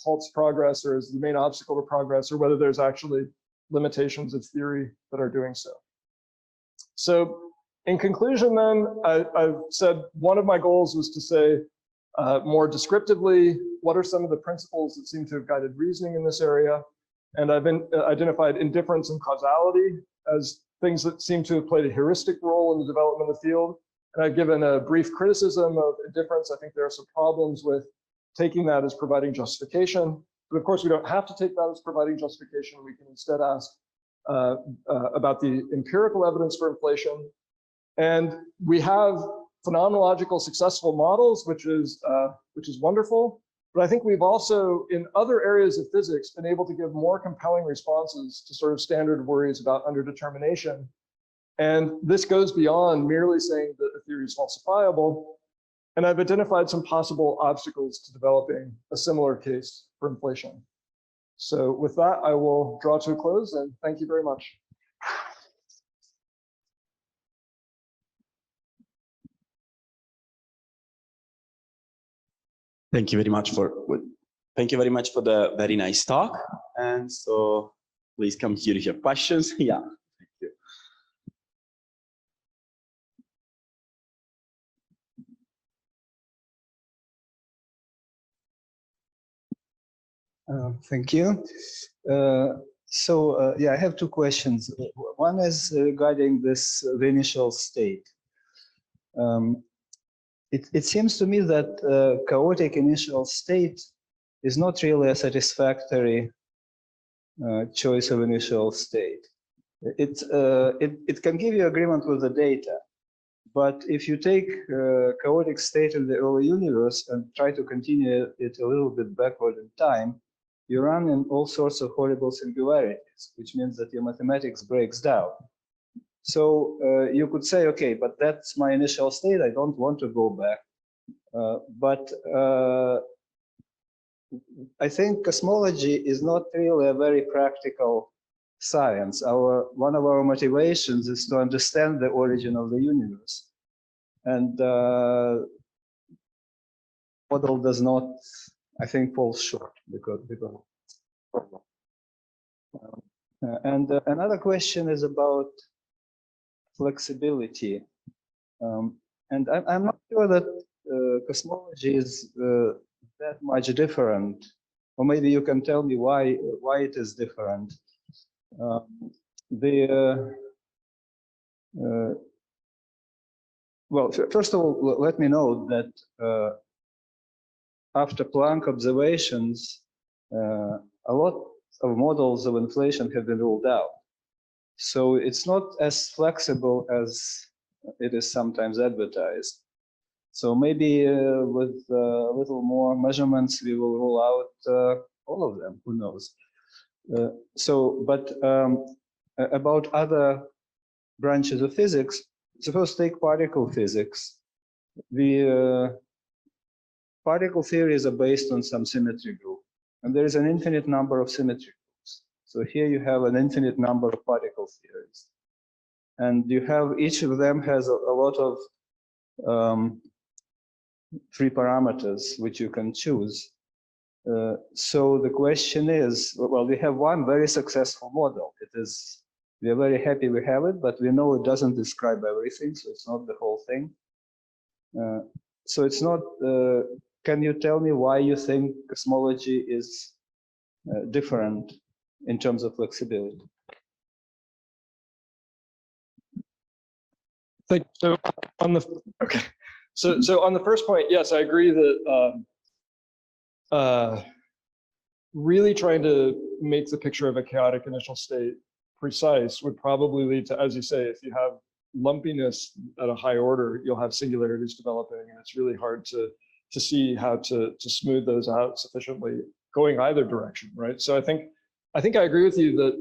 halts progress or is the main obstacle to progress, or whether there's actually limitations of theory that are doing so. So in conclusion then, I've said one of my goals was to say more descriptively, what are some of the principles that seem to have guided reasoning in this area? And I've identified indifference and causality as things that seem to have played a heuristic role in the development of the field. And I've given a brief criticism of indifference. I think there are some problems with taking that as providing justification. But of course, we don't have to take that as providing justification. We can instead ask about the empirical evidence for inflation. And we have phenomenological successful models, which is wonderful. But I think we've also, in other areas of physics, been able to give more compelling responses to sort of standard worries about underdetermination. And this goes beyond merely saying that a theory is falsifiable. And I've identified some possible obstacles to developing a similar case for inflation. So with that, I will draw to a close, and thank you very much. Thank you very much for the very nice talk. And so please come here if you have questions. Yeah, thank you. Thank you. Yeah, I have two questions. One is regarding the initial state. it seems to me that chaotic initial state is not really a satisfactory choice of initial state. It can give you agreement with the data, but if you take chaotic state in the early universe and try to continue it a little bit backward in time, you run in all sorts of horrible singularities, which means that your mathematics breaks down. So you could say, okay, but that's my initial state. I don't want to go back. But I think cosmology is not really a very practical science. One of our motivations is to understand the origin of the universe. And model does not, I think, fall short because and another question is about flexibility. And I'm not sure that cosmology is that much different, or maybe you can tell me why it is different. Well, first of all, let me note that after Planck observations, a lot of models of inflation have been ruled out. So it's not as flexible as it is sometimes advertised. So maybe with a little more measurements, we will rule out all of them, who knows. But about other branches of physics, suppose take particle physics. The particle theories are based on some symmetry group, and there is an infinite number of symmetry groups. So here you have an infinite number of particle theories, and you have each of them has a lot of free parameters which you can choose. So the question is, well, we have one very successful model. We are very happy we have it, but we know it doesn't describe everything, so it's not the whole thing. So it's not, can you tell me why you think cosmology is different in terms of flexibility? So on the so on the first point, yes, I agree that really trying to make the picture of a chaotic initial state precise would probably lead to, as you say, if you have lumpiness at a high order, you'll have singularities developing, and it's really hard to see how to smooth those out sufficiently going either direction, right? So I think I agree with you that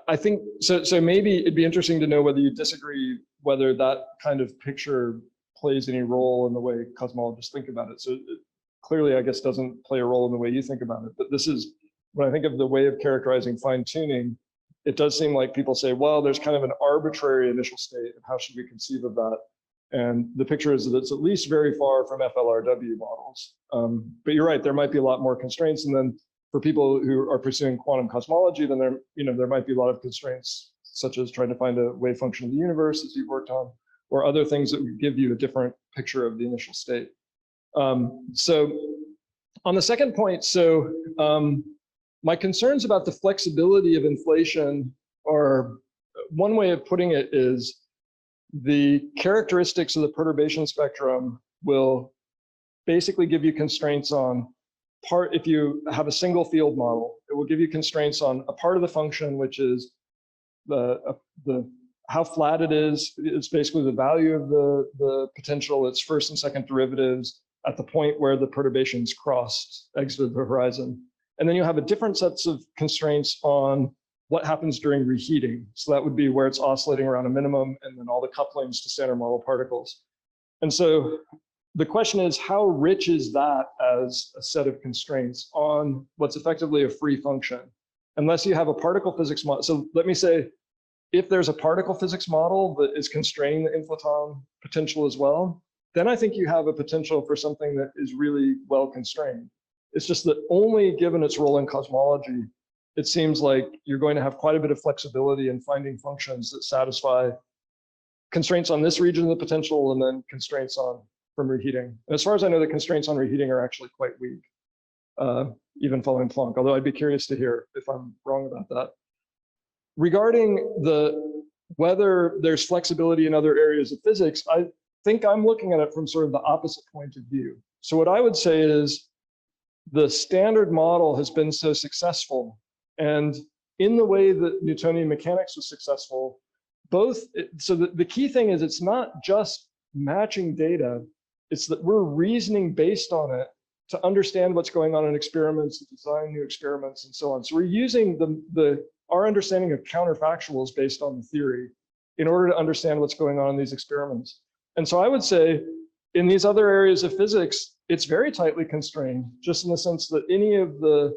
I think so maybe it'd be interesting to know whether you disagree whether that kind of picture plays any role in the way cosmologists think about it. So it clearly, I guess, doesn't play a role in the way you think about it. But this is, when I think of the way of characterizing fine tuning, it does seem like people say, well, there's kind of an arbitrary initial state, and how should we conceive of that? And the picture is that it's at least very far from FLRW models. But you're right, there might be a lot more constraints. And then for people who are pursuing quantum cosmology, then there might be a lot of constraints, such as trying to find a wave function of the universe, as you've worked on, or other things that would give you a different picture of the initial state. So on the second point, my concerns about the flexibility of inflation are, one way of putting it is the characteristics of the perturbation spectrum will basically give you constraints on if you have a single field model, it will give you constraints on a part of the function, which is how flat it is. It's basically the value of the potential, its first and second derivatives at the point where the perturbations exited the horizon. And then you have a different sets of constraints on what happens during reheating. So that would be where it's oscillating around a minimum, and then all the couplings to standard model particles. And so the question is, how rich is that as a set of constraints on what's effectively a free function? Unless you have a particle physics model. So let me say, if there's a particle physics model that is constraining the inflaton potential as well, then I think you have a potential for something that is really well constrained. It's just that only given its role in cosmology, it seems like you're going to have quite a bit of flexibility in finding functions that satisfy constraints on this region of the potential and then constraints from reheating. And as far as I know, the constraints on reheating are actually quite weak, even following Planck, although I'd be curious to hear if I'm wrong about that. Regarding whether there's flexibility in other areas of physics, think I'm looking at it from sort of the opposite point of view. So what I would say is the standard model has been so successful, and in the way that Newtonian mechanics was successful, so the key thing is it's not just matching data, it's that we're reasoning based on it to understand what's going on in experiments, to design new experiments, and so on. So we're using our understanding of counterfactuals based on the theory in order to understand what's going on in these experiments. And so I would say in these other areas of physics, it's very tightly constrained, just in the sense that any of the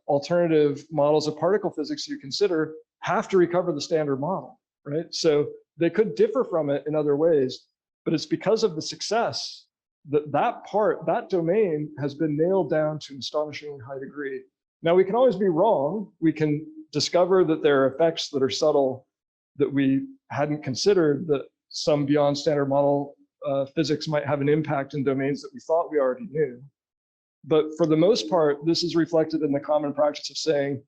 alternative models of particle physics you consider have to recover the standard model, right? So they could differ from it in other ways, but it's because of the success that domain has been nailed down to an astonishingly high degree. Now, we can always be wrong. We can discover that there are effects that are subtle that we hadn't considered, that some beyond standard model physics might have an impact in domains that we thought we already knew. But for the most part, this is reflected in the common practice of saying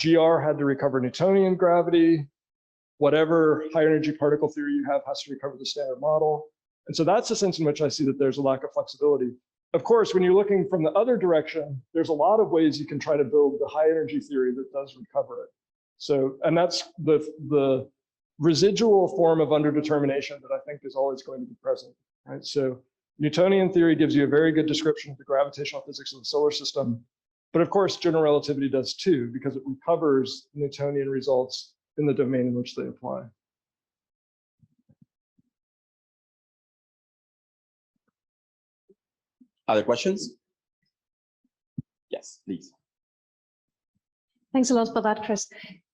GR had to recover Newtonian gravity, whatever high energy particle theory you have has to recover the standard model. And so that's the sense in which I see that there's a lack of flexibility. Of course, when you're looking from the other direction, there's a lot of ways you can try to build the high energy theory that does recover it. So, and that's the residual form of underdetermination that I think is always going to be present, right? So Newtonian theory gives you a very good description of the gravitational physics of the solar system. But of course, general relativity does too, because it recovers Newtonian results in the domain in which they apply. Other questions? Yes, please. Thanks a lot for that, Chris.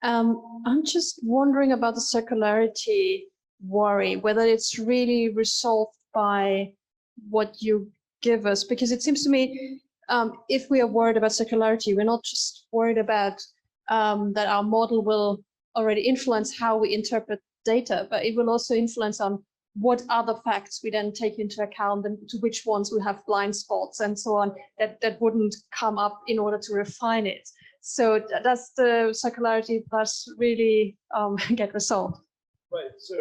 I'm just wondering about the circularity worry, whether it's really resolved by what you give us, because it seems to me if we are worried about circularity, we're not just worried about that our model will already influence how we interpret data, but it will also influence on what other facts we then take into account and to which ones we have blind spots and so on that wouldn't come up in order to refine it. So does the circularity thus really get resolved? Right. So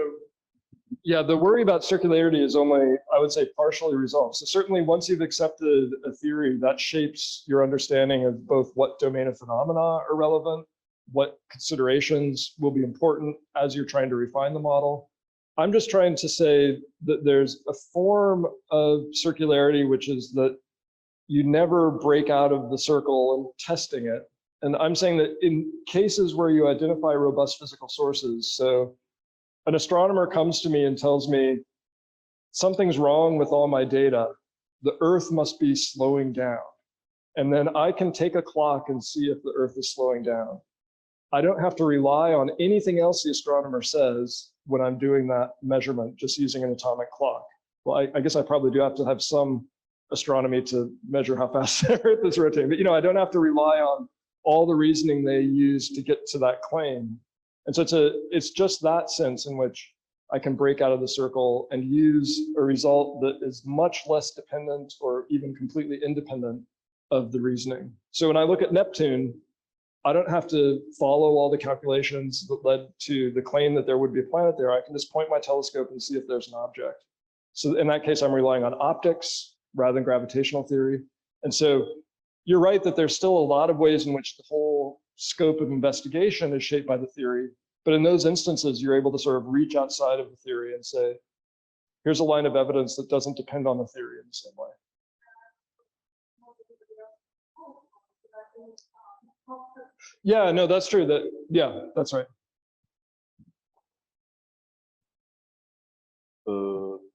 yeah, the worry about circularity is only, I would say, partially resolved. So certainly once you've accepted a theory, that shapes your understanding of both what domain of phenomena are relevant, what considerations will be important as you're trying to refine the model. I'm just trying to say that there's a form of circularity, which is that you never break out of the circle and testing it. And I'm saying that in cases where you identify robust physical sources, so an astronomer comes to me and tells me something's wrong with all my data, the Earth must be slowing down. And then I can take a clock and see if the Earth is slowing down. I don't have to rely on anything else the astronomer says when I'm doing that measurement, just using an atomic clock. Well, I guess I probably do have to have some astronomy to measure how fast the Earth is rotating, but I don't have to rely on all the reasoning they use to get to that claim. And so it's just that sense in which I can break out of the circle and use a result that is much less dependent or even completely independent of the reasoning. So when I look at Neptune, I don't have to follow all the calculations that led to the claim that there would be a planet there. I can just point my telescope and see if there's an object. So in that case, I'm relying on optics rather than gravitational theory. And so you're right that there's still a lot of ways in which the whole scope of investigation is shaped by the theory. But in those instances, you're able to sort of reach outside of the theory and say, here's a line of evidence that doesn't depend on the theory in the same way. Yeah, no, that's true. Yeah, that's right.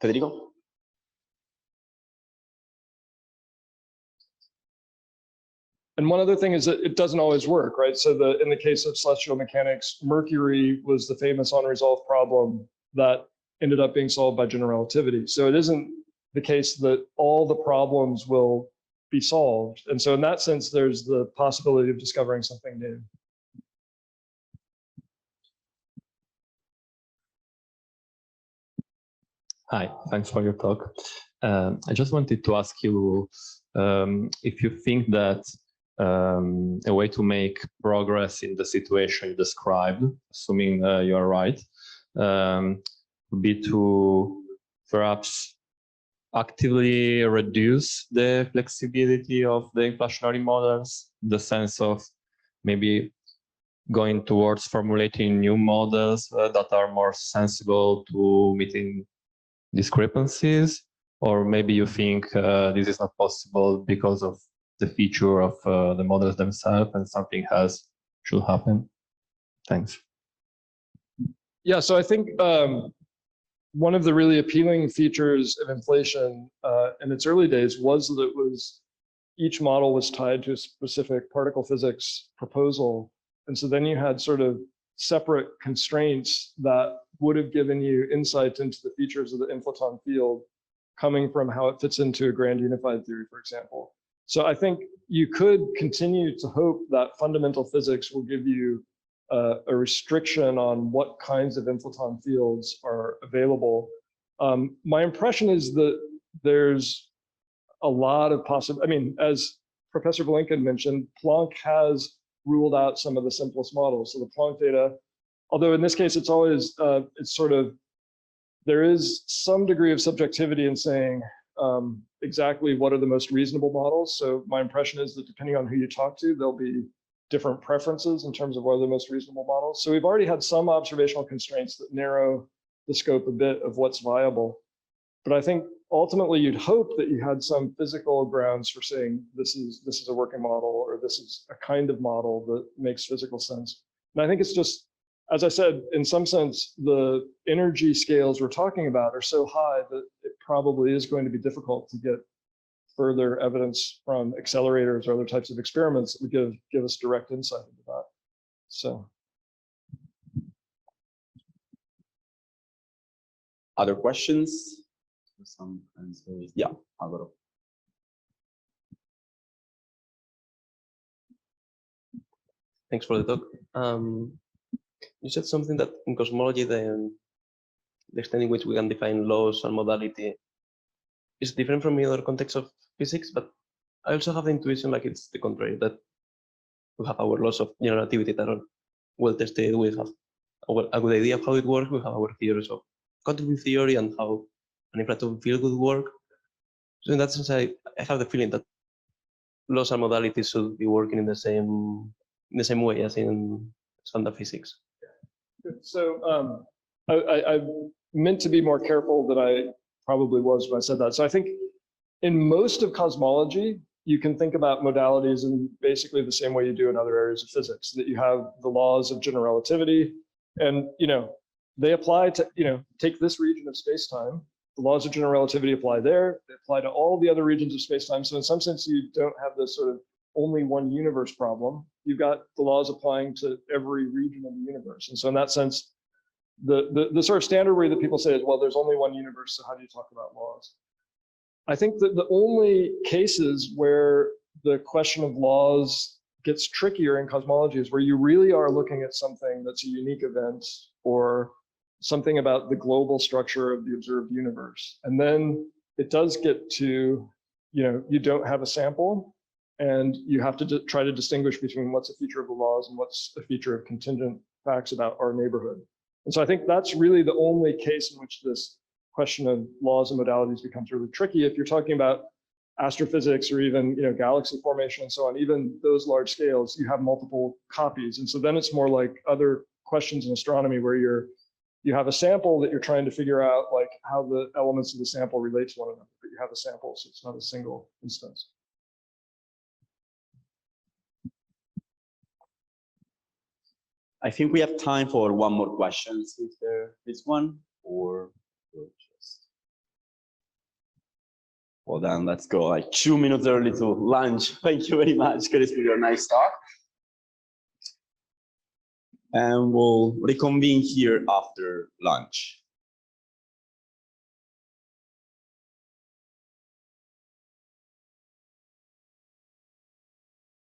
Federico? And one other thing is that it doesn't always work, right? So in the case of celestial mechanics, Mercury was the famous unresolved problem that ended up being solved by general relativity. So it isn't the case that all the problems will be solved. And so in that sense, there's the possibility of discovering something new. Hi, thanks for your talk. I just wanted to ask you if you think that a way to make progress in the situation you described, assuming you're right, would be to perhaps actively reduce the flexibility of the inflationary models, in the sense of maybe going towards formulating new models that are more sensible to meeting discrepancies? Or maybe you think this is not possible because of the feature of the models themselves and something else should happen? Thanks. Yeah, so I think one of the really appealing features of inflation in its early days was that each model was tied to a specific particle physics proposal. And so then you had sort of separate constraints that would have given you insight into the features of the inflaton field coming from how it fits into a grand unified theory, for example. So I think you could continue to hope that fundamental physics will give you a restriction on what kinds of inflaton fields are available. My impression is that there's a lot of possible, I mean, as Professor Blinken mentioned, Planck has ruled out some of the simplest models. So the Planck data, although in this case, it's always, it's sort of, there is some degree of subjectivity in saying exactly what are the most reasonable models. So my impression is that depending on who you talk to, there'll be different preferences in terms of what are the most reasonable models. So we've already had some observational constraints that narrow the scope a bit of what's viable. But I think ultimately you'd hope that you had some physical grounds for saying this is a working model, or this is a kind of model that makes physical sense. And I think it's just, as I said, in some sense, the energy scales we're talking about are so high that it probably is going to be difficult to get further evidence from accelerators or other types of experiments that would give us direct insight into that. So. Other questions? Some answers. Yeah, Alvaro. Thanks for the talk. You said something that in cosmology, the extent in which we can define laws and modality is different from the other contexts of physics, but I also have the intuition like it's the contrary, that we have our laws of generativity that are well tested, we have a good idea of how it works, we have our theories of quantum theory and how an inflaton field would work. So in that sense, I have the feeling that laws and modalities should be working in the same way as in standard physics. So I meant to be more careful than I probably was when I said that. So I think in most of cosmology, you can think about modalities in basically the same way you do in other areas of physics, that you have the laws of general relativity, and they apply to, take this region of space-time. The laws of general relativity apply there. They apply to all the other regions of space-time. So in some sense, you don't have this sort of only one universe problem. You've got the laws applying to every region of the universe. And so in that sense, the sort of standard way that people say is, well, there's only one universe, so how do you talk about laws? I think that the only cases where the question of laws gets trickier in cosmology is where you really are looking at something that's a unique event or something about the global structure of the observed universe. And then it does get to, you don't have a sample, and you have to try to distinguish between what's a feature of the laws and what's a feature of contingent facts about our neighborhood. And so I think that's really the only case in which this question of laws and modalities becomes really tricky. If you're talking about astrophysics or even galaxy formation and so on, even those large scales, you have multiple copies. And so then it's more like other questions in astronomy where you have a sample that you're trying to figure out like how the elements of the sample relate to one another, but you have a sample, so it's not a single instance. I think we have time for one more question, if there is one, or just. Well, then let's go like 2 minutes early to lunch. Thank you very much, Chris, for your nice talk. And we'll reconvene here after lunch.